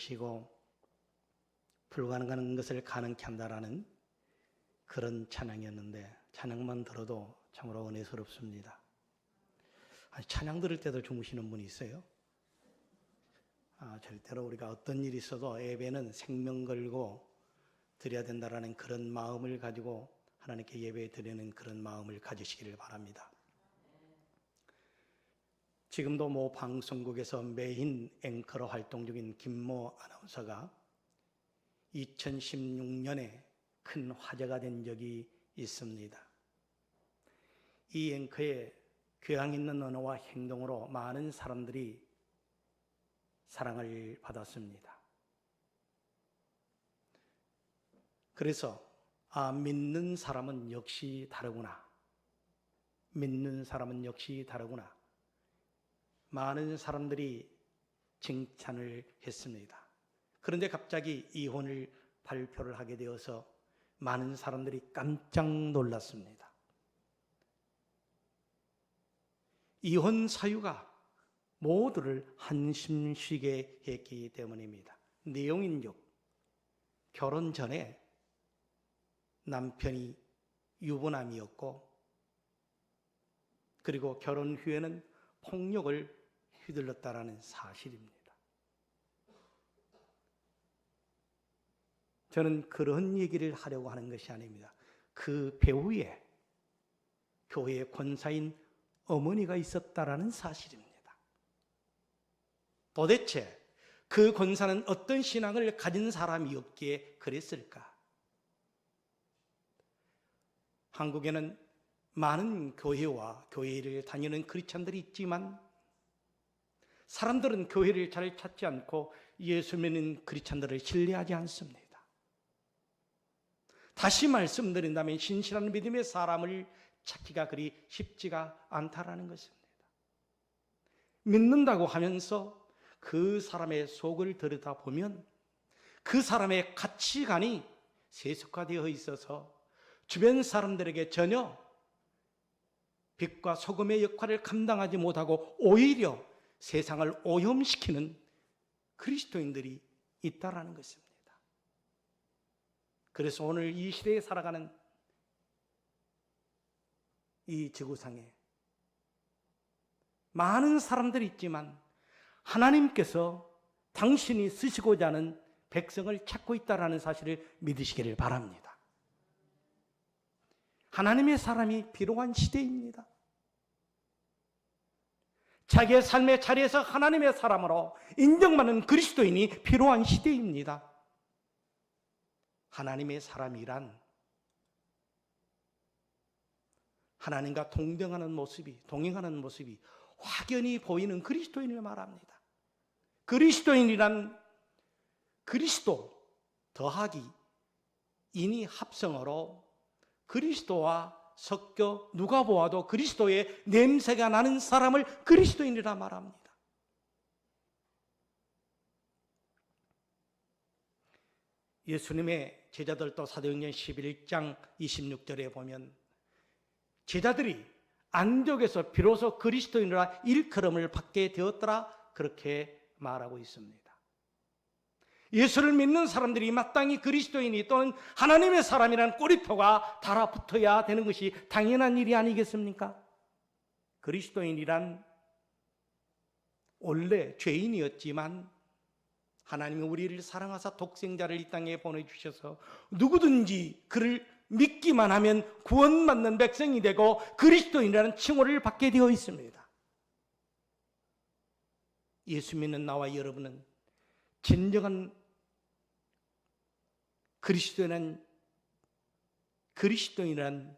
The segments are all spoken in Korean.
쉬고 불가능한 것을 가능케 한다라는 그런 찬양이었는데, 찬양만 들어도 참으로 은혜스럽습니다. 찬양 들을 때도 주무시는 분이 있어요? 절대로 우리가 어떤 일이 있어도 예배는 생명 걸고 드려야 된다라는 그런 마음을 가지고 하나님께 예배 드리는 그런 마음을 가지시기를 바랍니다. 지금도 모 방송국에서 메인 앵커로 활동 중인 김모 아나운서가 2016년에 큰 화제가 된 적이 있습니다. 이 앵커의 교양 있는 언어와 행동으로 많은 사람들이 사랑을 받았습니다. 그래서 믿는 사람은 역시 다르구나. 믿는 사람은 역시 다르구나. 많은 사람들이 칭찬을 했습니다. 그런데 갑자기 이혼을 발표를 하게 되어서 많은 사람들이 깜짝 놀랐습니다. 이혼 사유가 모두를 한심 쉬게 했기 때문입니다. 내용인즉 결혼 전에 남편이 유부남이었고, 그리고 결혼 후에는 폭력을 휘둘렀다라는 사실입니다. 저는 그런 얘기를 하려고 하는 것이 아닙니다. 그 배후에 교회의 권사인 어머니가 있었다라는 사실입니다. 도대체 그 권사는 어떤 신앙을 가진 사람이었기에 그랬을까? 한국에는 많은 교회와 교회를 다니는 크리스찬들이 있지만 사람들은 교회를 잘 찾지 않고 예수 믿는 크리스찬들을 신뢰하지 않습니다. 다시 말씀드린다면 신실한 믿음의 사람을 찾기가 그리 쉽지가 않다라는 것입니다. 믿는다고 하면서 그 사람의 속을 들여다보면 그 사람의 가치관이 세속화되어 있어서 주변 사람들에게 전혀 빛과 소금의 역할을 감당하지 못하고 오히려 세상을 오염시키는 그리스도인들이 있다라는 것입니다. 그래서 오늘 이 시대에 살아가는 이 지구상에 많은 사람들이 있지만 하나님께서 당신이 쓰시고자 하는 백성을 찾고 있다는 사실을 믿으시기를 바랍니다. 하나님의 사람이 필요한 시대입니다. 자기의 삶의 자리에서 하나님의 사람으로 인정받는 그리스도인이 필요한 시대입니다. 하나님의 사람이란 하나님과 동행하는 모습이 확연히 보이는 그리스도인을 말합니다. 그리스도인이란 그리스도 더하기 인이 합성어로 그리스도와 섞여 누가 보아도 그리스도의 냄새가 나는 사람을 그리스도인이라 말합니다. 예수님의 제자들도 사도행전 11장 26절에 보면 제자들이 안디옥에서 비로소 그리스도인이라 일컬음을 받게 되었더라, 그렇게 말하고 있습니다. 예수를 믿는 사람들이 마땅히 그리스도인이 또는 하나님의 사람이라는 꼬리표가 달아붙어야 되는 것이 당연한 일이 아니겠습니까? 그리스도인이란 원래 죄인이었지만 하나님이 우리를 사랑하사 독생자를 이 땅에 보내주셔서 누구든지 그를 믿기만 하면 구원받는 백성이 되고 그리스도인이라는 칭호를 받게 되어 있습니다. 예수 믿는 나와 여러분은 진정한 그리스도인이란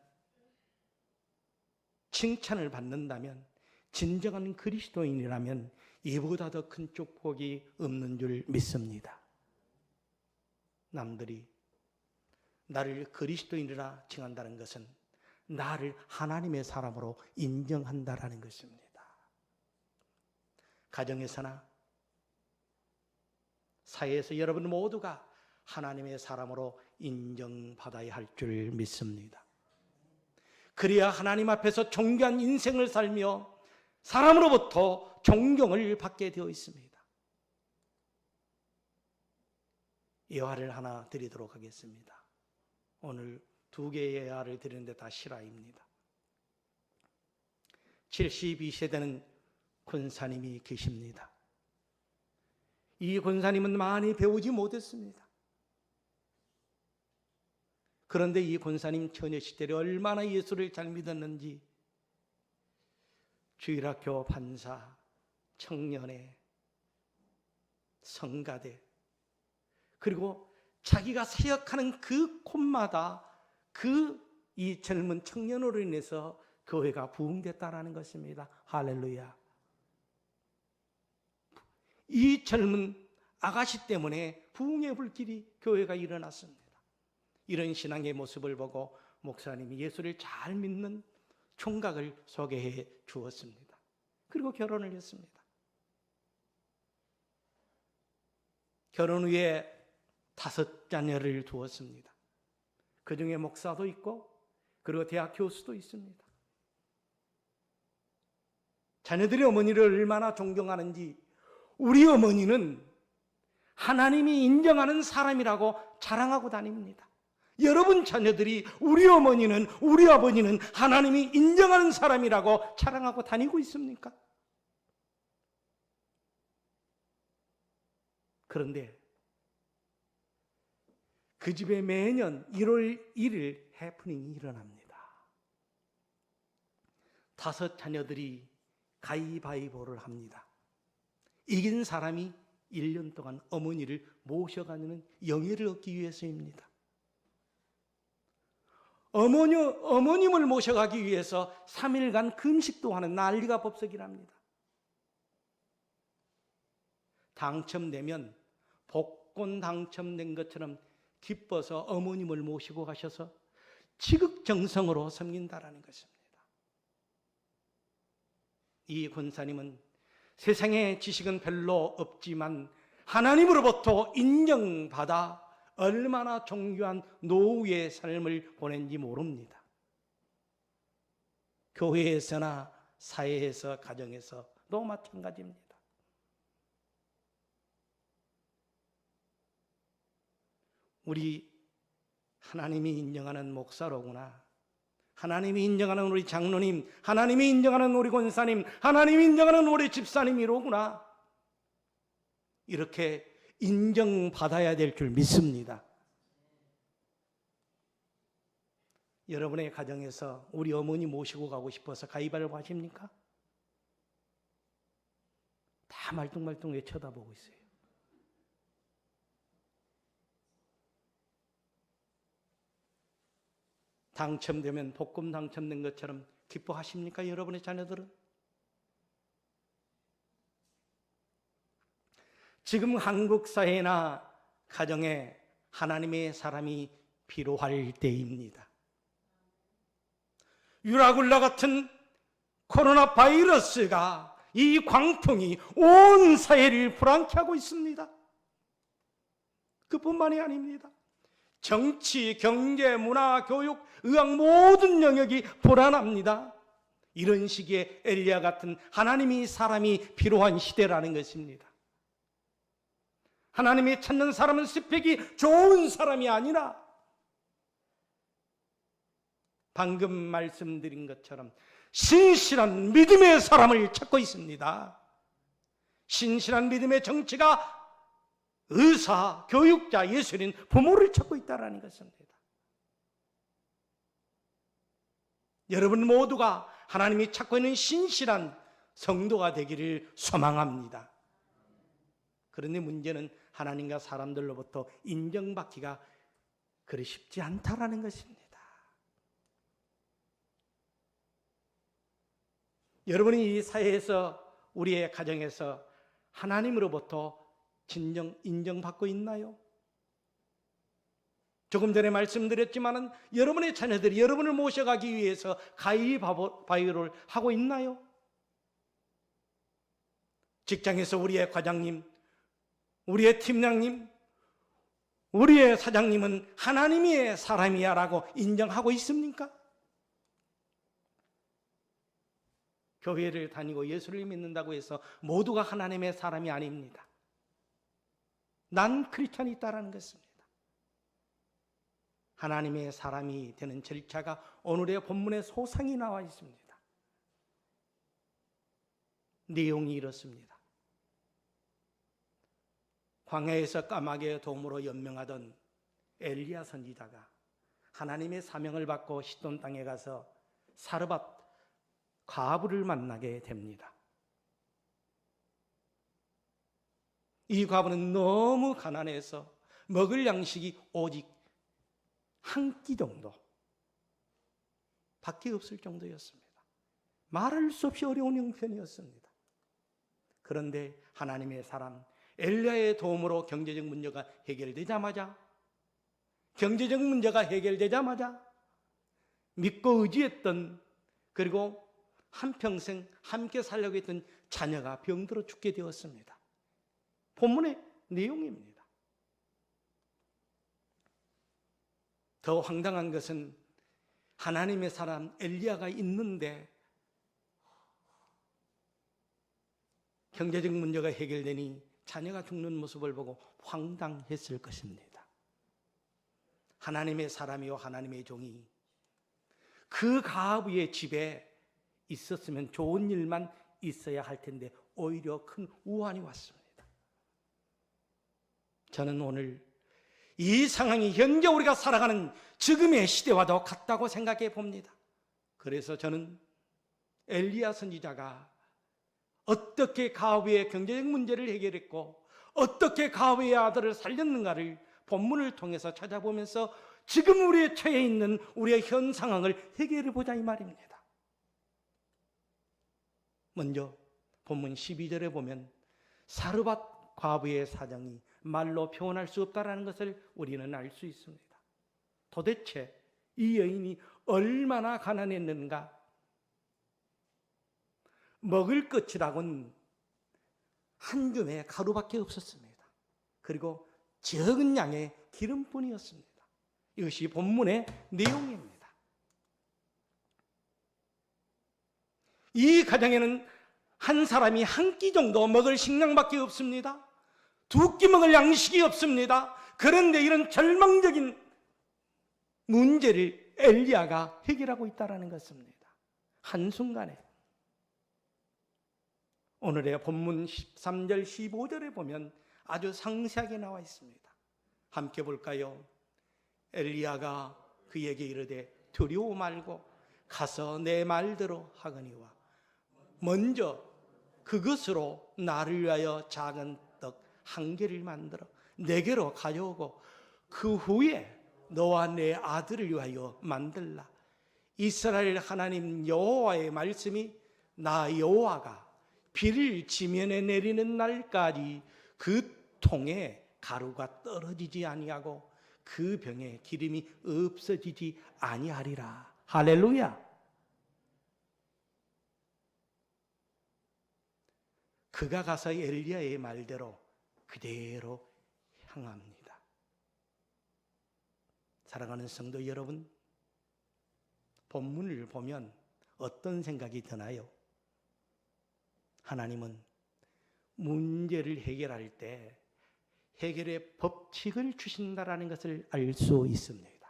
칭찬을 받는다면, 진정한 그리스도인이라면 이보다 더 큰 축복이 없는 줄 믿습니다. 남들이 나를 그리스도인이라 칭한다는 것은 나를 하나님의 사람으로 인정한다라는 것입니다. 가정에서나 사회에서 여러분 모두가 하나님의 사람으로 인정받아야 할 줄 믿습니다. 그래야 하나님 앞에서 존귀한 인생을 살며 사람으로부터 존경을 받게 되어 있습니다. 예화를 하나 드리도록 하겠습니다. 오늘 2개의 예화를 드리는데 다 실화입니다. 72세 되는 권사님이 계십니다. 이 권사님은 많이 배우지 못했습니다. 그런데 이 권사님 처녀 시절에 얼마나 예수를 잘 믿었는지 주일학교 판사, 청년회, 성가대, 그리고 자기가 사역하는 그 곳마다 이 젊은 청년으로 인해서 교회가 부흥됐다라는 것입니다. 할렐루야. 이 젊은 아가씨 때문에 부흥의 불길이 교회가 일어났습니다. 이런 신앙의 모습을 보고 목사님이 예수를 잘 믿는 총각을 소개해 주었습니다. 그리고 결혼을 했습니다. 결혼 후에 5 자녀를 두었습니다. 그 중에 목사도 있고 그리고 대학 교수도 있습니다. 자녀들이 어머니를 얼마나 존경하는지 우리 어머니는 하나님이 인정하는 사람이라고 자랑하고 다닙니다. 여러분 자녀들이 우리 어머니는, 우리 아버지는 하나님이 인정하는 사람이라고 자랑하고 다니고 있습니까? 그런데 그 집에 매년 1월 1일 해프닝이 일어납니다. 5 자녀들이 가위바위보를 합니다. 이긴 사람이 1년 동안 어머니를 모셔가는 영예를 얻기 위해서입니다. 어머님을 모셔가기 위해서 3일간 금식도 하는 난리가 법석이랍니다. 당첨되면 복권 당첨된 것처럼 기뻐서 어머님을 모시고 가셔서 지극정성으로 섬긴다라는 것입니다. 이 권사님은 세상에 지식은 별로 없지만 하나님으로부터 인정받아 얼마나 존귀한 노후의 삶을 보낸지 모릅니다. 교회에서나 사회에서, 가정에서도 마찬가지입니다. 우리 하나님이 인정하는 목사로구나, 하나님이 인정하는 우리 장로님, 하나님이 인정하는 우리 권사님, 하나님이 인정하는 우리 집사님이로구나, 이렇게 인정받아야 될 줄 믿습니다. 여러분의 가정에서 우리 어머니 모시고 가고 싶어서 가위바위보 하십니까? 다 말똥말똥 왜 쳐다보고 있어요? 당첨되면 복권 당첨된 것처럼 기뻐하십니까? 여러분의 자녀들은? 지금 한국 사회나 가정에 하나님의 사람이 필요할 때입니다. 유라굴라 같은 코로나 바이러스가, 이 광풍이 온 사회를 불안케 하고 있습니다. 그뿐만이 아닙니다. 정치, 경제, 문화, 교육, 의학 모든 영역이 불안합니다. 이런 시기에 엘리야 같은 하나님이 사람이 필요한 시대라는 것입니다. 하나님이 찾는 사람은 스펙이 좋은 사람이 아니라 방금 말씀드린 것처럼 신실한 믿음의 사람을 찾고 있습니다. 신실한 믿음의 정치가 의사, 교육자, 예수님, 부모를 찾고 있다는 것입니다. 여러분 모두가 하나님이 찾고 있는 신실한 성도가 되기를 소망합니다. 그런데 문제는 하나님과 사람들로부터 인정받기가 그리 쉽지 않다라는 것입니다. 여러분이 이 사회에서, 우리의 가정에서 하나님으로부터 진정 인정받고 있나요? 조금 전에 말씀드렸지만은 여러분의 자녀들이 여러분을 모셔가기 위해서 가위바위보를 하고 있나요? 직장에서 우리의 과장님, 우리의 팀장님, 우리의 사장님은 하나님의 사람이야 라고 인정하고 있습니까? 교회를 다니고 예수를 믿는다고 해서 모두가 하나님의 사람이 아닙니다. 난 크리스찬이 있다라는 것입니다. 하나님의 사람이 되는 절차가 오늘의 본문의 소상히 나와 있습니다. 내용이 이렇습니다. 광야에서 까마귀의 도움으로 연명하던 엘리야 선지자가 하나님의 사명을 받고 시돈 땅에 가서 사르밧 과부를 만나게 됩니다. 이 과부는 너무 가난해서 먹을 양식이 오직 한 끼 정도 밖에 없을 정도였습니다. 말할 수 없이 어려운 형편이었습니다. 그런데 하나님의 사람 엘리야의 도움으로 경제적 문제가 해결되자마자 믿고 의지했던, 그리고 한평생 함께 살려고 했던 자녀가 병들어 죽게 되었습니다. 본문의 내용입니다. 더 황당한 것은 하나님의 사람 엘리야가 있는데 경제적 문제가 해결되니 자녀가 죽는 모습을 보고 황당했을 것입니다. 하나님의 사람이요 하나님의 종이 그 가부의 집에 있었으면 좋은 일만 있어야 할 텐데 오히려 큰 우환이 왔습니다. 저는 오늘 이 상황이 현재 우리가 살아가는 지금의 시대와도 같다고 생각해 봅니다. 그래서 저는 엘리야 선지자가 어떻게 가부의 경제적 문제를 해결했고 어떻게 가부의 아들을 살렸는가를 본문을 통해서 찾아보면서 지금 우리의 처해 있는 우리의 현 상황을 해결해 보자 이 말입니다. 먼저 본문 12절에 보면 사르밧 과부의 사정이 말로 표현할 수 없다는 것을 우리는 알 수 있습니다. 도대체 이 여인이 얼마나 가난했는가? 먹을 것이라고는 한 줌의 가루밖에 없었습니다. 그리고 적은 양의 기름뿐이었습니다. 이것이 본문의 내용입니다. 이 가정에는 한 사람이 한 끼 정도 먹을 식량밖에 없습니다. 두 끼 먹을 양식이 없습니다. 그런데 이런 절망적인 문제를 엘리야가 해결하고 있다는 것입니다. 한순간에. 오늘의 본문 13절 15절에 보면 아주 상세하게 나와 있습니다. 함께 볼까요? 엘리야가 그에게 이르되 두려워 말고 가서 내 말대로 하거니와 먼저 그것으로 나를 위하여 작은 떡 한 개를 만들어 내게로 가져오고 그 후에 너와 내 아들을 위하여 만들라. 이스라엘 하나님 여호와의 말씀이 나 여호와가 비를 지면에 내리는 날까지 그 통에 가루가 떨어지지 아니하고 그 병에 기름이 없어지지 아니하리라. 할렐루야. 그가 가서 엘리야의 말대로 그대로 향합니다. 사랑하는 성도 여러분, 본문을 보면 어떤 생각이 드나요? 하나님은 문제를 해결할 때 해결의 법칙을 주신다라는 것을 알 수 있습니다.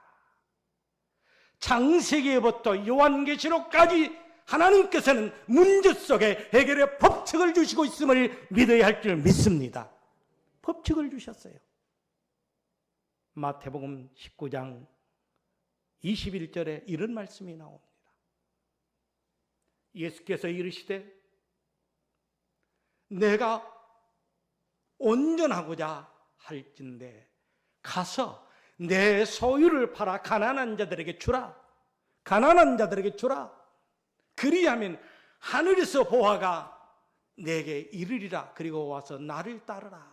창세기부터 요한계시록까지 하나님께서는 문제 속에 해결의 법칙을 주시고 있음을 믿어야 할 줄 믿습니다. 법칙을 주셨어요. 마태복음 19장 21절에 이런 말씀이 나옵니다. 예수께서 이르시되 내가 온전하고자 할진대 가서 내 소유를 팔아 가난한 자들에게 주라. 가난한 자들에게 주라. 그리하면 하늘에서 보화가 내게 이르리라. 그리고 와서 나를 따르라.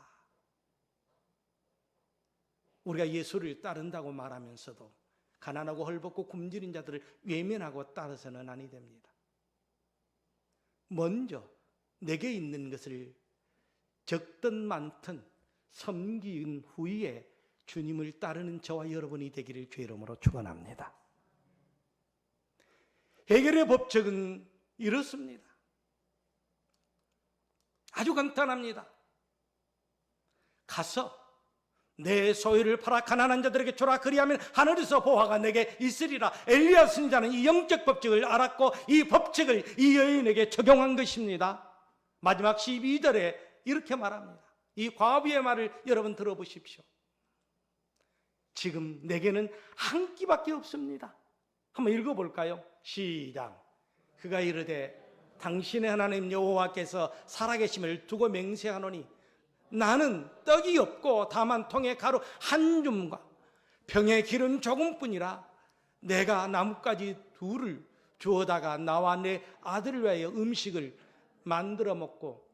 우리가 예수를 따른다고 말하면서도 가난하고 헐벗고 굶주린 자들을 외면하고 따라서는 아니 됩니다. 먼저 내게 있는 것을 적든 많든 섬긴 후에 주님을 따르는 저와 여러분이 되기를 주의 이름으로 축원합니다. 해결의 법칙은 이렇습니다. 아주 간단합니다. 가서 내 소유를 팔아 가난한 자들에게 주라. 그리하면 하늘에서 보화가 내게 있으리라. 엘리야 선지자는 이 영적 법칙을 알았고 이 법칙을 이 여인에게 적용한 것입니다. 마지막 12절에 이렇게 말합니다. 이 과부의 말을 여러분 들어보십시오. 지금 내게는 한 끼밖에 없습니다. 한번 읽어볼까요? 시작. 그가 이르되 당신의 하나님 여호와께서 살아계심을 두고 맹세하노니 나는 떡이 없고 다만 통에 가루 한 줌과 병에 기름 조금뿐이라. 내가 나뭇가지 둘을 주어다가 나와 내 아들을 위하여 음식을 만들어 먹고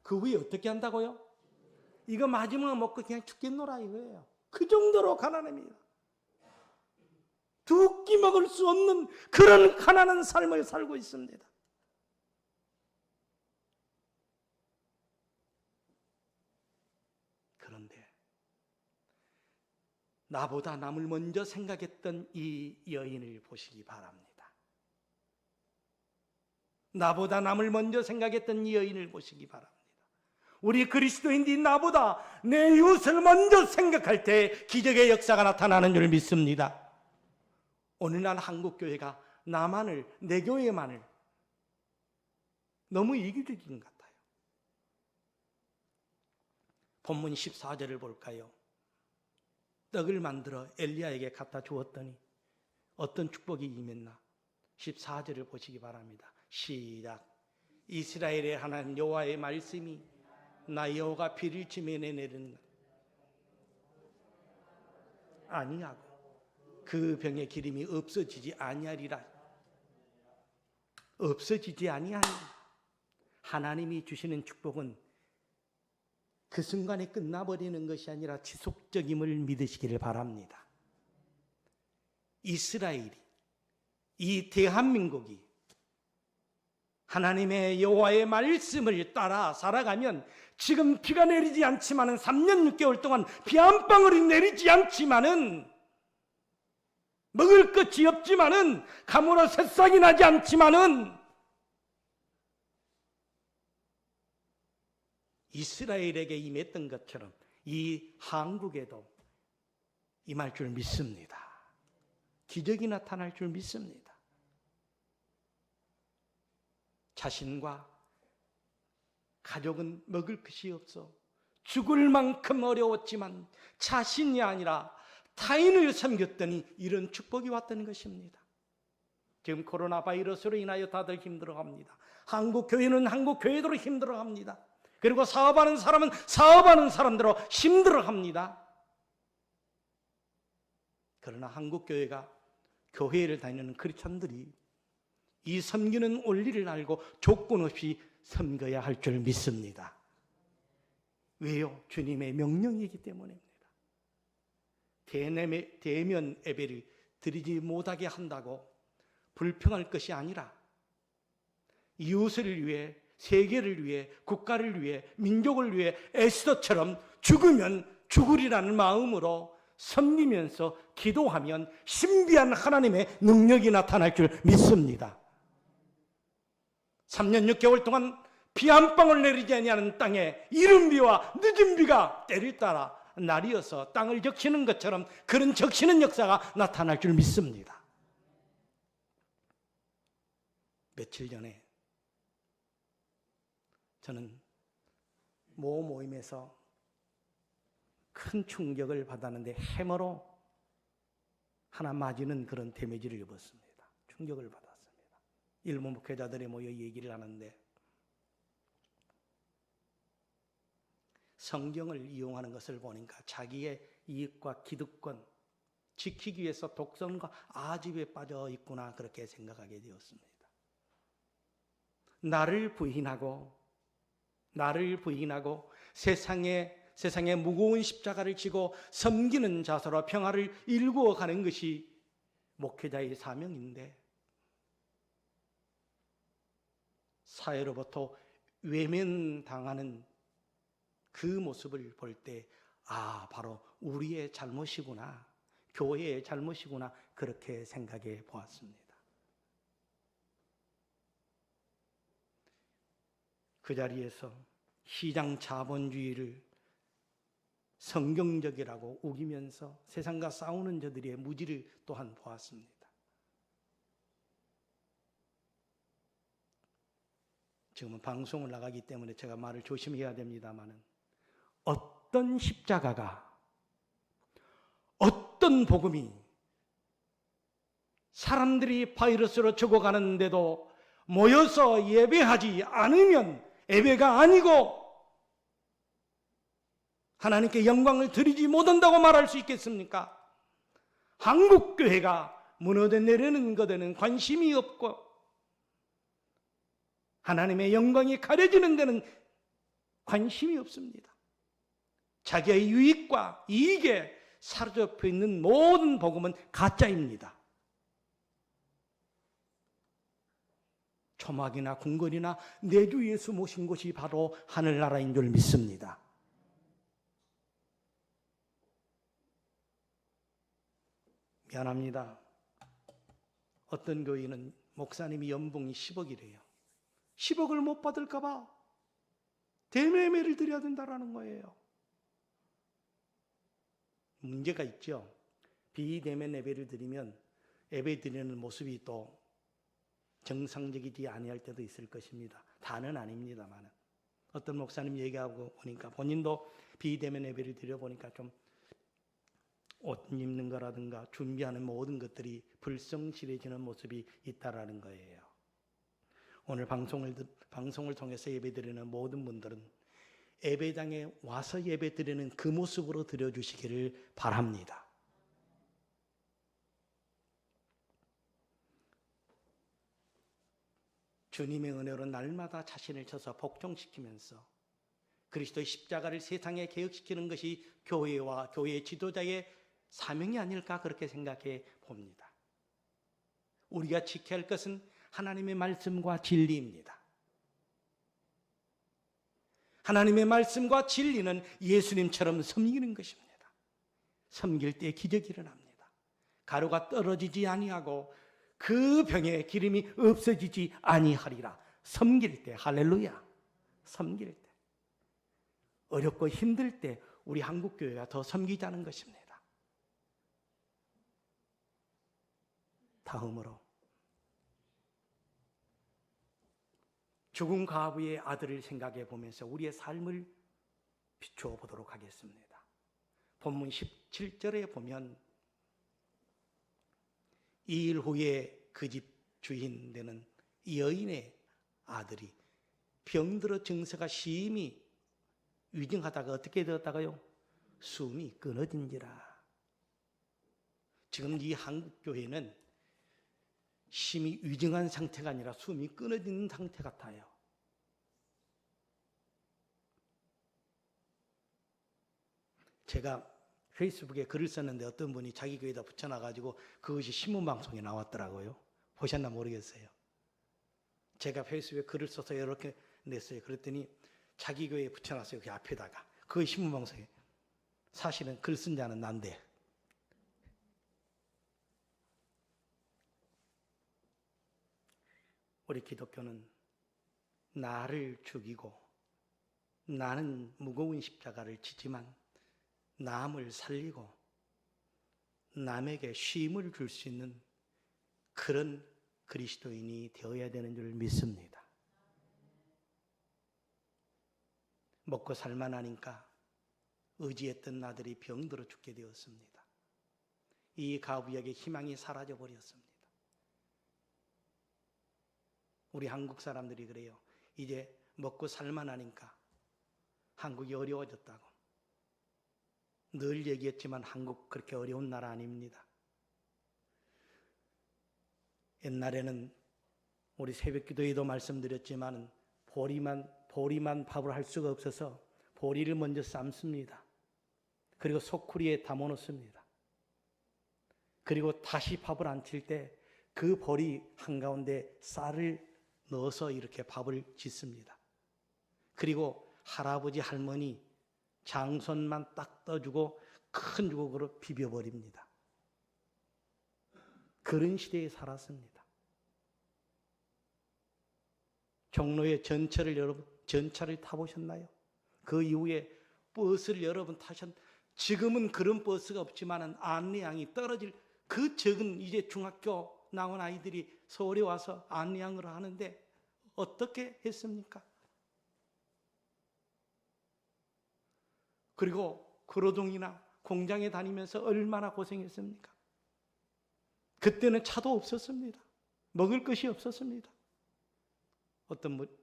그 후에 어떻게 한다고요? 이거 마지막 먹고 그냥 죽겠노라 이거예요. 그 정도로 가난합니다. 두 끼 먹을 수 없는 그런 가난한 삶을 살고 있습니다. 그런데 나보다 남을 먼저 생각했던 이 여인을 보시기 바랍니다. 나보다 남을 먼저 생각했던 이 여인을 보시기 바랍니다. 우리 그리스도인들이 나보다 내 이웃을 먼저 생각할 때 기적의 역사가 나타나는 줄 믿습니다. 오늘날 한국교회가 나만을, 내 교회만을 너무 이기적인 것 같아요. 본문 14절을 볼까요? 떡을 만들어 엘리야에게 갖다 주었더니 어떤 축복이 임했나? 14절을 보시기 바랍니다. 시작. 이스라엘의 하나님 여호와의 말씀이 나 여호와가 비를 지면에 내리는 아니하고 그 병의 기름이 없어지지 아니하리라. 없어지지 아니하니 하나님이 주시는 축복은 그 순간에 끝나버리는 것이 아니라 지속적임을 믿으시기를 바랍니다. 이스라엘이, 이 대한민국이 하나님의 여호와의 말씀을 따라 살아가면 지금 비가 내리지 않지만은 3년 6개월 동안 비 한 방울이 내리지 않지만은 먹을 것이 없지만은 가물어 새싹이 나지 않지만은 이스라엘에게 임했던 것처럼 이 한국에도 임할 줄 믿습니다. 기적이 나타날 줄 믿습니다. 자신과 가족은 먹을 것이 없어 죽을 만큼 어려웠지만 자신이 아니라 타인을 섬겼더니 이런 축복이 왔다는 것입니다. 지금 코로나 바이러스로 인하여 다들 힘들어합니다. 한국 교회는 한국 교회대로 힘들어합니다. 그리고 사업하는 사람은 사업하는 사람대로 힘들어합니다. 그러나 한국 교회가 교회를 다니는 크리스천들이 이 섬기는 원리를 알고 조건 없이 섬겨야 할 줄 믿습니다. 왜요? 주님의 명령이기 때문입니다. 대면 예배를 드리지 못하게 한다고 불평할 것이 아니라 이웃을 위해, 세계를 위해, 국가를 위해, 민족을 위해 에스더처럼 죽으면 죽으리라는 마음으로 섬기면서 기도하면 신비한 하나님의 능력이 나타날 줄 믿습니다. 3년 6개월 동안 비 한 방울 내리지 아니하는 땅에 이른 비와 늦은 비가 때를 따라 날이어서 땅을 적시는 것처럼 그런 적시는 역사가 나타날 줄 믿습니다. 며칠 전에 저는 모임에서 큰 충격을 받았는데 해머로 하나 맞이는 그런 데미지를 입었습니다. 충격을 받았습니다. 일부 목회자들이 모여 얘기를 하는데 성경을 이용하는 것을 보니까 자기의 이익과 기득권 지키기 위해서 독선과 아집에 빠져 있구나 그렇게 생각하게 되었습니다. 나를 부인하고 세상에 무거운 십자가를 지고 섬기는 자세로 평화를 일구어 가는 것이 목회자의 사명인데 사회로부터 외면당하는 그 모습을 볼 때 바로 우리의 잘못이구나, 교회의 잘못이구나 그렇게 생각해 보았습니다. 그 자리에서 시장 자본주의를 성경적이라고 우기면서 세상과 싸우는 저들의 무지를 또한 보았습니다. 지금은 방송을 나가기 때문에 제가 말을 조심해야 됩니다만은 어떤 십자가가, 어떤 복음이 사람들이 바이러스로 죽어가는데도 모여서 예배하지 않으면 예배가 아니고 하나님께 영광을 드리지 못한다고 말할 수 있겠습니까? 한국교회가 무너져 내리는 것에는 관심이 없고 하나님의 영광이 가려지는 데는 관심이 없습니다. 자기의 유익과 이익에 사로잡혀 있는 모든 복음은 가짜입니다. 초막이나 궁궐이나 내 주 예수 모신 곳이 바로 하늘나라인 줄 믿습니다. 미안합니다. 어떤 교회는 목사님이 연봉이 10억이래요. 10억을 못 받을까 봐 대매매를 드려야 된다는 거예요. 문제가 있죠. 비대면 예배를 드리면 예배 드리는 모습이 또 정상적이지 아니할 때도 있을 것입니다. 다는 아닙니다만 어떤 목사님 얘기하고 보니까 본인도 비대면 예배를 드려보니까 좀 옷 입는 거라든가 준비하는 모든 것들이 불성실해지는 모습이 있다라는 거예요. 오늘 방송을 통해서 예배드리는 모든 분들은 예배당에 와서 예배드리는 그 모습으로 드려주시기를 바랍니다. 주님의 은혜로 날마다 자신을 쳐서 복종시키면서 그리스도의 십자가를 세상에 개혁시키는 것이 교회와 교회 지도자의 사명이 아닐까 그렇게 생각해 봅니다. 우리가 지켜야 할 것은 하나님의 말씀과 진리입니다. 하나님의 말씀과 진리는 예수님처럼 섬기는 것입니다. 섬길 때 기적이 일어납니다. 가루가 떨어지지 아니하고 그 병에 기름이 없어지지 아니하리라. 섬길 때, 할렐루야. 섬길 때. 어렵고 힘들 때 우리 한국교회가 더 섬기자는 것입니다. 다음으로 죽은 과부의 아들을 생각해 보면서 우리의 삶을 비추어 보도록 하겠습니다. 본문 17절에 보면 2일 후에 그 집 주인 되는 여인의 아들이 병들어 증세가 심히 위중하다가 어떻게 되었다가요? 숨이 끊어진지라. 지금 이 한국교회는 심히 위중한 상태가 아니라 숨이 끊어지는 상태 같아요. 제가 페이스북에 글을 썼는데 어떤 분이 자기 교회에다 붙여놔가지고 그것이 신문방송에 나왔더라고요. 보셨나 모르겠어요. 제가 페이스북에 글을 써서 이렇게 냈어요. 그랬더니 자기 교회에 붙여놨어요. 그 앞에다가. 그게 신문방송에. 사실은 글 쓴 자는 난데. 우리 기독교는 나를 죽이고 나는 무거운 십자가를 지지만 남을 살리고 남에게 쉼을 줄 수 있는 그런 그리스도인이 되어야 되는 줄 믿습니다. 먹고 살만하니까 의지했던 나들이 병들어 죽게 되었습니다. 이 가부에게 희망이 사라져 버렸습니다. 우리 한국 사람들이 그래요. 이제 먹고 살만하니까 한국이 어려워졌다고. 늘 얘기했지만 한국 그렇게 어려운 나라 아닙니다. 옛날에는 우리 새벽기도에도 말씀드렸지만 보리만 밥을 할 수가 없어서 보리를 먼저 삶습니다. 그리고 소쿠리에 담아 놓습니다. 그리고 다시 밥을 안 칠 때 그 보리 한가운데 쌀을 넣어서 이렇게 밥을 짓습니다. 그리고 할아버지 할머니 장손만 딱 떠주고 큰 주걱으로 비벼버립니다. 그런 시대에 살았습니다. 종로의 전철을 타보셨나요? 그 이후에 버스를 여러분 지금은 그런 버스가 없지만은 안내양이 떨어질 그 적은 이제 중학교 나온 아이들이 서울에 와서 안내양을 하는데 어떻게 했습니까? 그리고 거로동이나 공장에 다니면서 얼마나 고생했습니까? 그때는 차도 없었습니다. 먹을 것이 없었습니다. 어떤 분,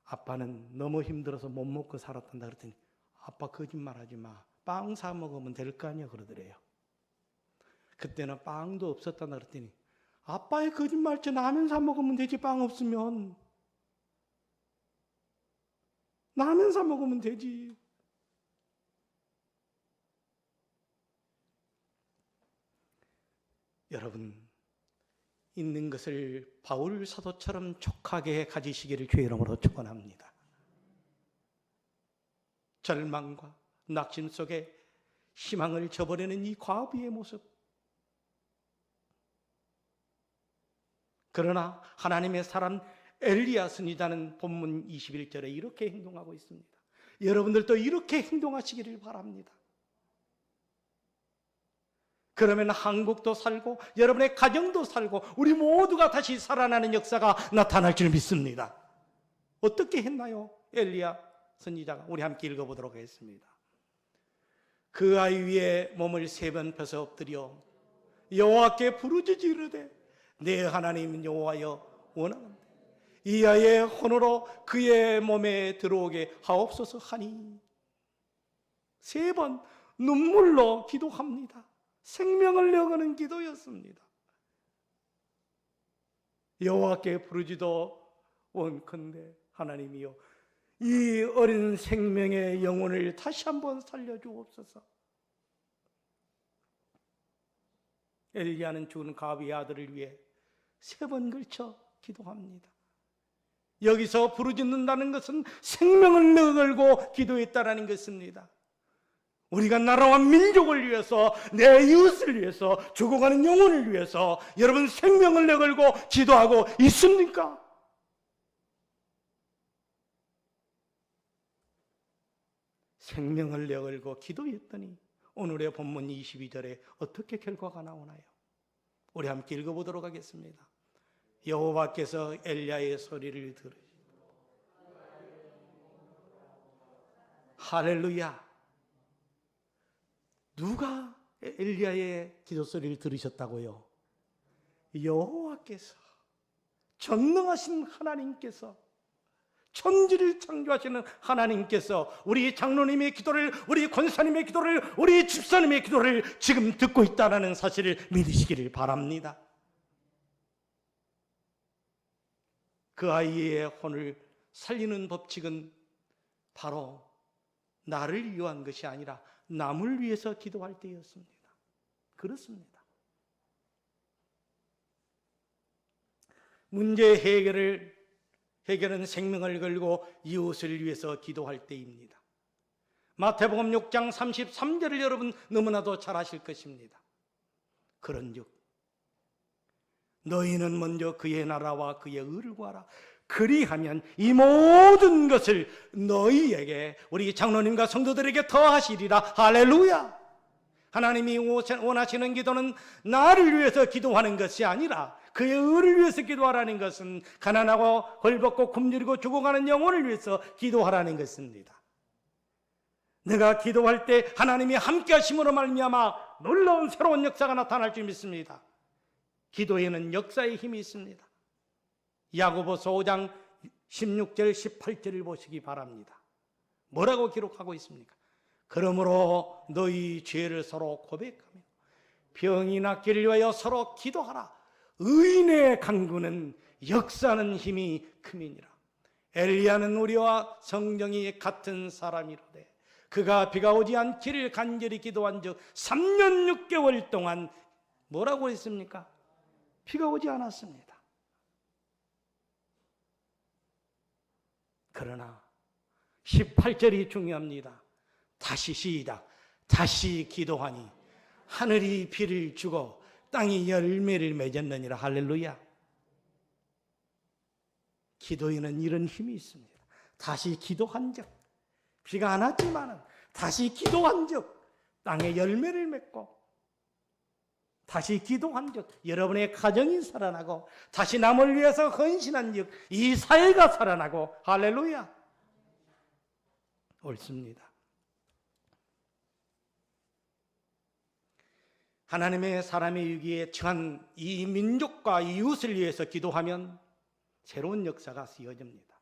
아빠는 너무 힘들어서 못 먹고 살았단다 그랬더니 아빠 거짓말하지 마. 빵 사 먹으면 될 거 아니야 그러더래요. 그때는 빵도 없었단다 그랬더니 아빠의 거짓말처럼 라면 사 먹으면 되지. 빵 없으면 라면 사 먹으면 되지. 여러분, 있는 것을 바울 사도처럼 촉하게 가지시기를 주의 이름으로 축원합니다. 절망과 낙심 속에 희망을 저버리는 이 과부의 모습. 그러나 하나님의 사람 엘리야 선지자는 본문 21절에 이렇게 행동하고 있습니다. 여러분들도 이렇게 행동하시기를 바랍니다. 그러면 한국도 살고 여러분의 가정도 살고 우리 모두가 다시 살아나는 역사가 나타날 줄 믿습니다. 어떻게 했나요? 엘리야 선지자가. 우리 함께 읽어보도록 하겠습니다. 그 아이 위에 몸을 3번 펴서 엎드려 여호와께 부르짖으되 내 하나님 여호와여 원하는데 이 아이의 혼으로 그의 몸에 들어오게 하옵소서 하니 3번 눈물로 기도합니다. 생명을 내어가는 기도였습니다. 여호와께 부르짖어 원컨대 하나님이여 이 어린 생명의 영혼을 다시 한번 살려주옵소서. 엘리야는 죽은 가비의 아들을 위해 3번 걸쳐 기도합니다. 여기서 부르짖는다는 것은 생명을 내걸고 기도했다라는 것입니다. 우리가 나라와 민족을 위해서, 내 이웃을 위해서, 죽어가는 영혼을 위해서 여러분 생명을 내걸고 기도하고 있습니까? 생명을 내걸고 기도했더니 오늘의 본문 22절에 어떻게 결과가 나오나요? 우리 함께 읽어보도록 하겠습니다. 여호와께서 엘리야의 소리를 들으시고 할렐루야. 누가 엘리야의 기도 소리를 들으셨다고요? 여호와께서, 전능하신 하나님께서, 천지를 창조하시는 하나님께서 우리 장로님의 기도를, 우리 권사님의 기도를, 우리 집사님의 기도를 지금 듣고 있다는 사실을 믿으시기를 바랍니다. 그 아이의 혼을 살리는 법칙은 바로 나를 위한 것이 아니라 남을 위해서 기도할 때였습니다. 그렇습니다. 문제 해결은 생명을 걸고 이웃을 위해서 기도할 때입니다. 마태복음 6장 33절을 여러분 너무나도 잘 아실 것입니다. 그런즉 너희는 먼저 그의 나라와 그의 의를 구하라. 그리하면 이 모든 것을 너희에게, 우리 장로님과 성도들에게 더하시리라. 할렐루야. 하나님이 원하시는 기도는 나를 위해서 기도하는 것이 아니라 그의 의를 위해서 기도하라는 것은 가난하고 헐벗고 굶주리고 죽어가는 영혼을 위해서 기도하라는 것입니다. 내가 기도할 때 하나님이 함께 하심으로 말미암아 놀라운 새로운 역사가 나타날 줄 믿습니다. 기도에는 역사의 힘이 있습니다. 야고보서 5장 16절 18절을 보시기 바랍니다. 뭐라고 기록하고 있습니까? 그러므로 너희 죄를 서로 고백하며 병이 낫기를 위하여 서로 기도하라. 의인의 간구는 역사하는 힘이 큼이니라. 엘리야는 우리와 성경이 같은 사람이로되 그가 비가 오지 않기를 간절히 기도한 즉 3년 6개월 동안 뭐라고 했습니까? 비가 오지 않았습니다. 그러나 18절이 중요합니다. 다시 시작. 다시 기도하니 하늘이 비를 주고 땅이 열매를 맺었느니라. 할렐루야. 기도에는 이런 힘이 있습니다. 다시 기도한 적, 비가 안 왔지만은 다시 기도한 적 땅에 열매를 맺고, 다시 기도한 적 여러분의 가정이 살아나고, 다시 남을 위해서 헌신한 적 이 사회가 살아나고, 할렐루야. 옳습니다. 하나님의 사람의 위기에 처한 이 민족과 이웃을 위해서 기도하면 새로운 역사가 쓰여집니다.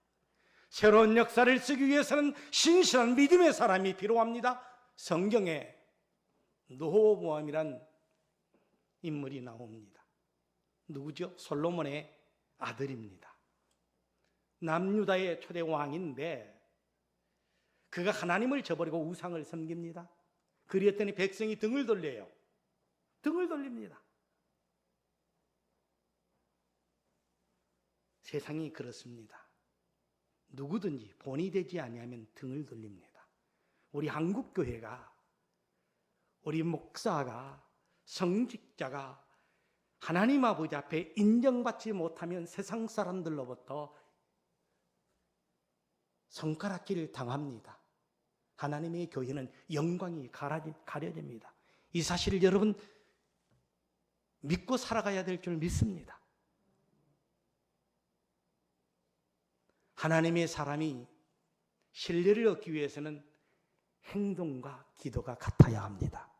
새로운 역사를 쓰기 위해서는 신실한 믿음의 사람이 필요합니다. 성경에 르호보암이란 인물이 나옵니다. 누구죠? 솔로몬의 아들입니다. 남유다의 초대 왕인데 그가 하나님을 저버리고 우상을 섬깁니다. 그랬더니 백성이 등을 돌려요. 등을 돌립니다. 세상이 그렇습니다. 누구든지 본이 되지 아니하면 등을 돌립니다. 우리 한국교회가, 우리 목사가, 성직자가 하나님 아버지 앞에 인정받지 못하면 세상 사람들로부터 손가락질을 당합니다. 하나님의 교회는 영광이 가려집니다. 이 사실을 여러분 믿고 살아가야 될 줄 믿습니다. 하나님의 사람이 신뢰를 얻기 위해서는 행동과 기도가 같아야 합니다.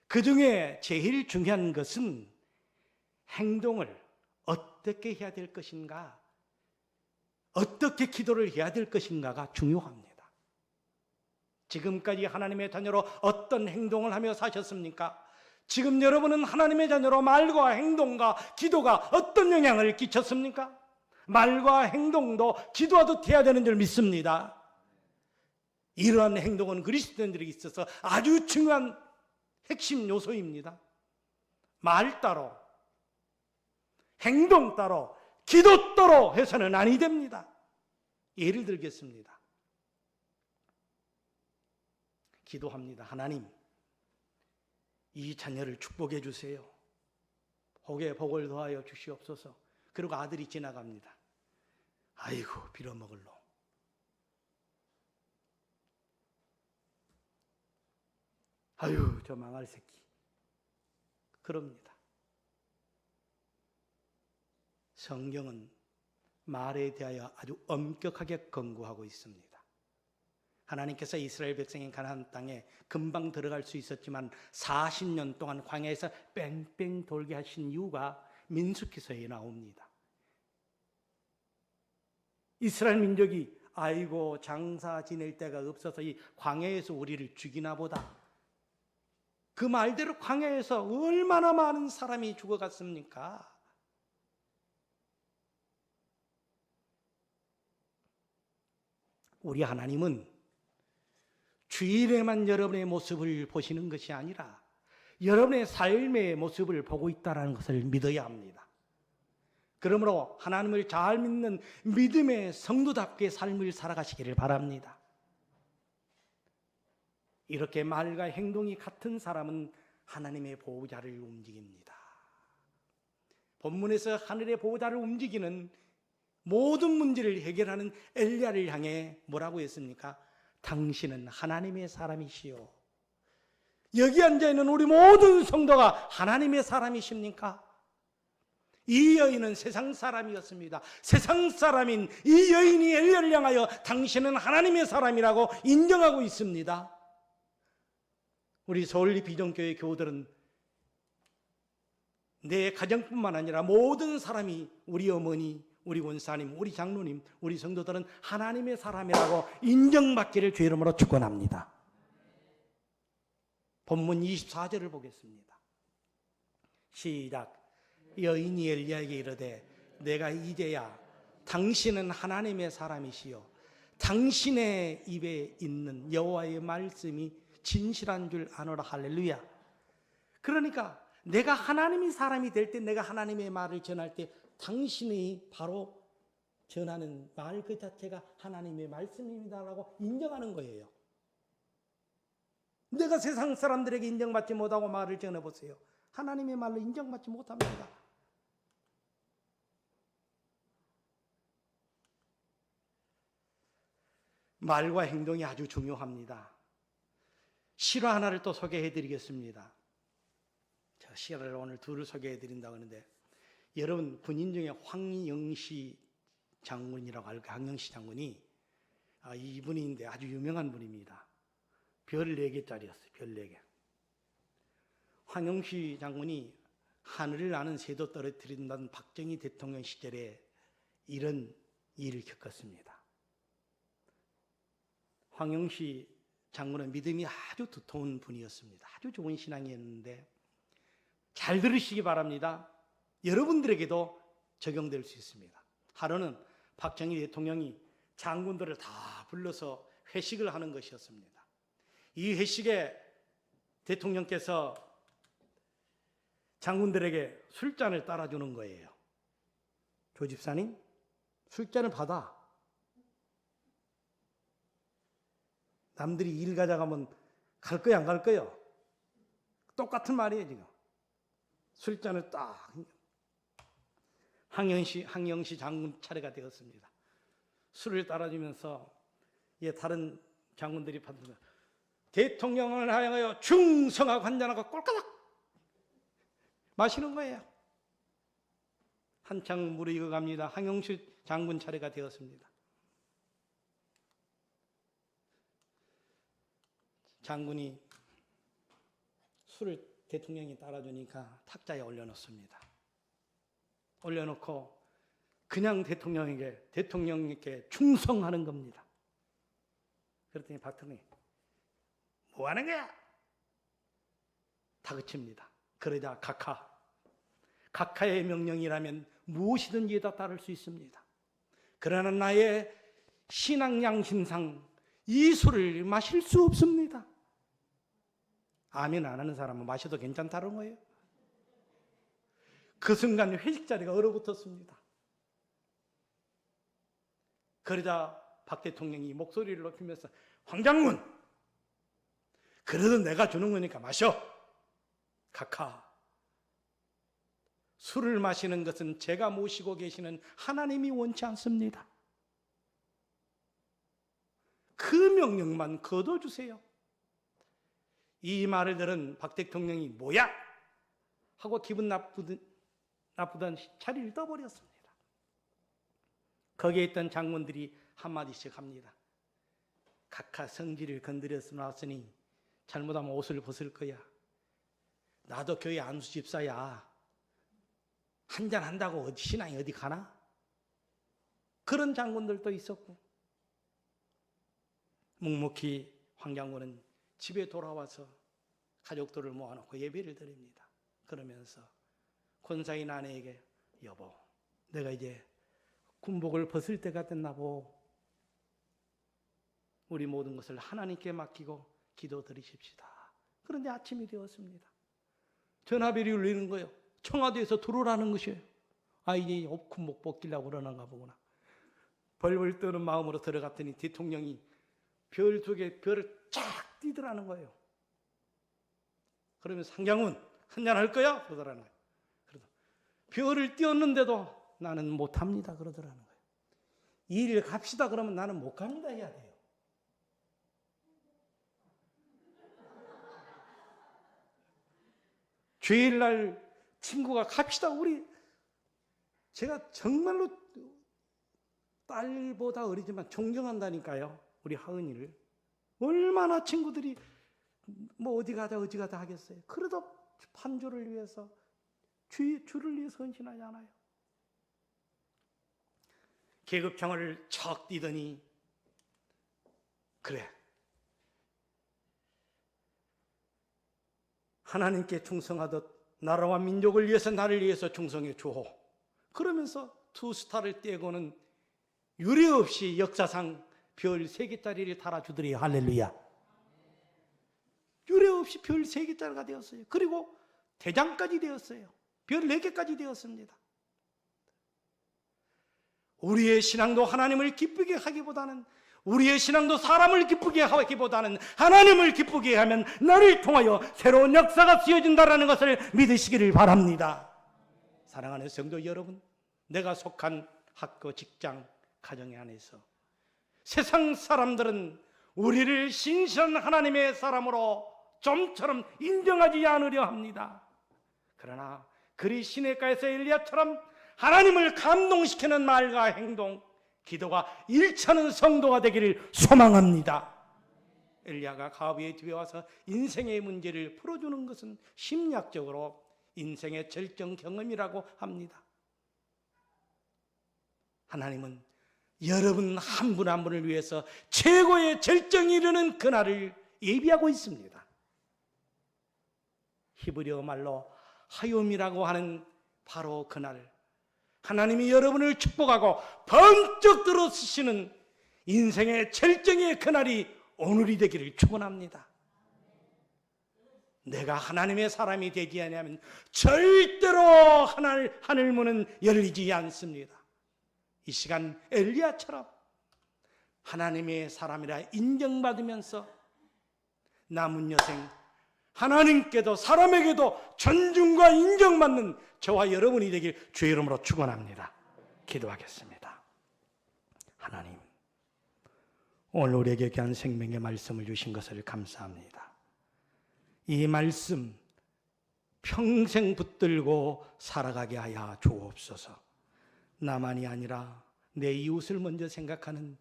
그 중에 제일 중요한 것은 행동을 어떻게 해야 될 것인가, 어떻게 기도를 해야 될 것인가가 중요합니다. 지금까지 하나님의 자녀로 어떤 행동을 하며 사셨습니까? 지금 여러분은 하나님의 자녀로 말과 행동과 기도가 어떤 영향을 끼쳤습니까? 말과 행동도 기도와도 돼야 되는 줄 믿습니다. 이러한 행동은 그리스도인들에게 있어서 아주 중요한 핵심 요소입니다. 말 따로, 행동 따로, 기도 따로 해서는 아니 됩니다. 예를 들겠습니다. 기도합니다. 하나님, 이 자녀를 축복해 주세요. 복에 복을 더하여 주시옵소서. 그리고 아들이 지나갑니다. 아이고, 빌어먹을 놈. 아유, 저 망할 새끼. 그럽니다. 성경은 말에 대하여 아주 엄격하게 권고하고 있습니다. 하나님께서 이스라엘 백성인 가나안 땅에 금방 들어갈 수 있었지만 40년 동안 광야에서 뺑뺑 돌게 하신 이유가 민수기서에 나옵니다. 이스라엘 민족이 아이고 장사 지낼 데가 없어서 이 광야에서 우리를 죽이나 보다. 그 말대로 광야에서 얼마나 많은 사람이 죽어갔습니까? 우리 하나님은 주일에만 여러분의 모습을 보시는 것이 아니라 여러분의 삶의 모습을 보고 있다는 것을 믿어야 합니다. 그러므로 하나님을 잘 믿는 믿음의 성도답게 삶을 살아가시기를 바랍니다. 이렇게 말과 행동이 같은 사람은 하나님의 보호자를 움직입니다. 본문에서 하늘의 보호자를 움직이는 모든 문제를 해결하는 엘리야를 향해 뭐라고 했습니까? 당신은 하나님의 사람이시오. 여기 앉아있는 우리 모든 성도가 하나님의 사람이십니까? 이 여인은 세상 사람이었습니다. 세상 사람인 이 여인이 엘리야를 향하여 당신은 하나님의 사람이라고 인정하고 있습니다. 우리 서울리 비전교회 교우들은 내 가정뿐만 아니라 모든 사람이 우리 어머니, 우리 원사님, 우리 장로님, 우리 성도들은 하나님의 사람이라고 인정받기를 주의 이름으로 축원합니다. 본문 24절을 보겠습니다. 시작. 여인이 엘리야에게 이르되 내가 이제야 당신은 하나님의 사람이시요 당신의 입에 있는 여호와의 말씀이 진실한 줄 아노라. 할렐루야. 그러니까 내가 하나님의 사람이 될 때, 내가 하나님의 말을 전할 때 당신이 바로 전하는 말 그 자체가 하나님의 말씀입니다라고 인정하는 거예요. 내가 세상 사람들에게 인정받지 못하고 말을 전해보세요. 하나님의 말로 인정받지 못합니다. 말과 행동이 아주 중요합니다. 실화 하나를 또 소개해 드리겠습니다. 제가 실화를 오늘 둘을 소개해 드린다고 하는데, 여러분 군인 중에 황영시 장군이라고 알고, 황영시 장군이 이분인데 아주 유명한 분입니다. 별 4개짜리였어요. 별 4개. 황영시 장군이 하늘을 나는 새도 떨어뜨린다는 박정희 대통령 시절에 이런 일을 겪었습니다. 황영시 장군은 믿음이 아주 두터운 분이었습니다. 아주 좋은 신앙이었는데, 잘 들으시기 바랍니다. 여러분들에게도 적용될 수 있습니다. 하루는 박정희 대통령이 장군들을 다 불러서 회식을 하는 것이었습니다. 이 회식에 대통령께서 장군들에게 술잔을 따라주는 거예요. 조집사님, 술잔을 받아. 남들이 일 가져가면 갈 거야, 안 갈 거요? 똑같은 말이에요, 지금. 술잔을 딱. 황영시 장군 차례가 되었습니다. 술을 따라주면서 다른 장군들이 받으면서 대통령을 향하여 충성하고 한잔하고 꼴까닥 마시는 거예요. 한창 물이 익어갑니다. 황영시 장군 차례가 되었습니다. 장군이 술을 대통령이 따라주니까 탁자에 올려놓습니다. 올려놓고 그냥 대통령에게 충성하는 겁니다. 그랬더니 박통령이 뭐 하는 거야? 다그칩니다. 그러자 각하의 명령이라면 무엇이든지 다 따를 수 있습니다. 그러나 나의 신앙 양심상 이 술을 마실 수 없습니다. 아멘 안 하는 사람은 마셔도 괜찮다는 거예요. 그 순간 회식 자리가 얼어붙었습니다. 그러자 박 대통령이 목소리를 높이면서 황장군, 그래도 내가 주는 거니까 마셔. 각하, 술을 마시는 것은 제가 모시고 계시는 하나님이 원치 않습니다. 그 명령만 거둬주세요. 이 말을 들은 박 대통령이 뭐야? 하고 기분 나쁘던 자리를 떠버렸습니다. 거기에 있던 장군들이 한마디씩 합니다. 각하 성질을 건드려서 나왔으니 잘못하면 옷을 벗을 거야. 나도 교회 안수 집사야. 한잔 한다고 신앙이 어디 가나? 그런 장군들도 있었고, 묵묵히 황 장군은 집에 돌아와서 가족들을 모아놓고 예배를 드립니다. 그러면서 권사인 아내에게 여보, 내가 이제 군복을 벗을 때가 됐나 보. 우리 모든 것을 하나님께 맡기고 기도 드리십시다. 그런데 아침이 되었습니다. 전화벨이 울리는 거예요. 청와대에서 들어오라는 것이에요. 이제 군복 벗기려고 그러는가 보구나. 벌벌 떠는 마음으로 들어갔더니 대통령이 별 2개 별을 쫙 띄더라는 거예요. 그러면 상장군 한잔 할 거야? 그러더라는 거예요. 그래서 별을 띄웠는데도 나는 못합니다. 그러더라는 거예요. 일 갑시다 그러면 나는 못 갑니다 해야 돼요. 주일날 친구가 갑시다. 제가 정말로 딸보다 어리지만 존경한다니까요. 우리 하은이를. 얼마나 친구들이 어디 가자 하겠어요. 그래도 판조를 위해서 주를 위해서 헌신하지 않아요. 계급청을 척 뛰더니 그래, 하나님께 충성하듯 나라와 민족을 위해서 나를 위해서 충성해 주오. 그러면서 2스타를 떼고는 유례없이 역사상 별 3개짜리를 달아주더래요. 할렐루야. 유례없이 별 3개짜리가 되었어요. 그리고 대장까지 되었어요. 별 4개까지 되었습니다. 우리의 신앙도 하나님을 기쁘게 하기보다는, 우리의 신앙도 사람을 기쁘게 하기보다는 하나님을 기쁘게 하면 나를 통하여 새로운 역사가 쓰여진다는 것을 믿으시기를 바랍니다. 사랑하는 성도 여러분, 내가 속한 학교, 직장, 가정 안에서 세상 사람들은 우리를 신실한 하나님의 사람으로 좀처럼 인정하지 않으려 합니다. 그러나 그리 시냇가에서 엘리야처럼 하나님을 감동시키는 말과 행동, 기도가 일치하는 성도가 되기를 소망합니다. 엘리야가 가브의 집에 와서 인생의 문제를 풀어주는 것은 심리학적으로 인생의 절정 경험이라고 합니다. 하나님은 여러분 한 분 한 분을 위해서 최고의 절정이 이르는 그날을 예비하고 있습니다. 히브리어 말로 하욤이라고 하는 바로 그날, 하나님이 여러분을 축복하고 번쩍 들어서시는 인생의 절정의 그날이 오늘이 되기를 축원합니다. 내가 하나님의 사람이 되지 않으면 절대로 하늘 문은 열리지 않습니다. 이 시간 엘리야처럼 하나님의 사람이라 인정받으면서 남은 여생 하나님께도 사람에게도 존중과 인정받는 저와 여러분이 되길 주의 이름으로 축원합니다. 기도하겠습니다. 하나님, 오늘 우리에게 귀한 생명의 말씀을 주신 것을 감사합니다. 이 말씀 평생 붙들고 살아가게 하여 주옵소서. 나만이 아니라 내 이웃을 먼저 생각하는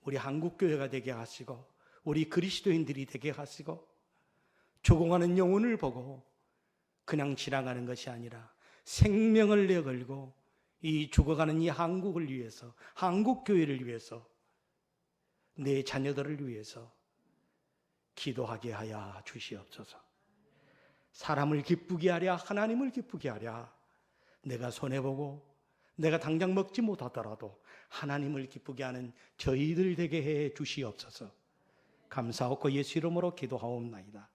우리 한국교회가 되게 하시고 우리 그리스도인들이 되게 하시고 죽어가는 영혼을 보고 그냥 지나가는 것이 아니라 생명을 내걸고 이 죽어가는 이 한국을 위해서, 한국교회를 위해서, 내 자녀들을 위해서 기도하게 하여 주시옵소서. 사람을 기쁘게 하랴 하나님을 기쁘게 하랴. 내가 손해보고 내가 당장 먹지 못하더라도 하나님을 기쁘게 하는 저희들 되게 해 주시옵소서. 감사하고 예수 이름으로 기도하옵나이다.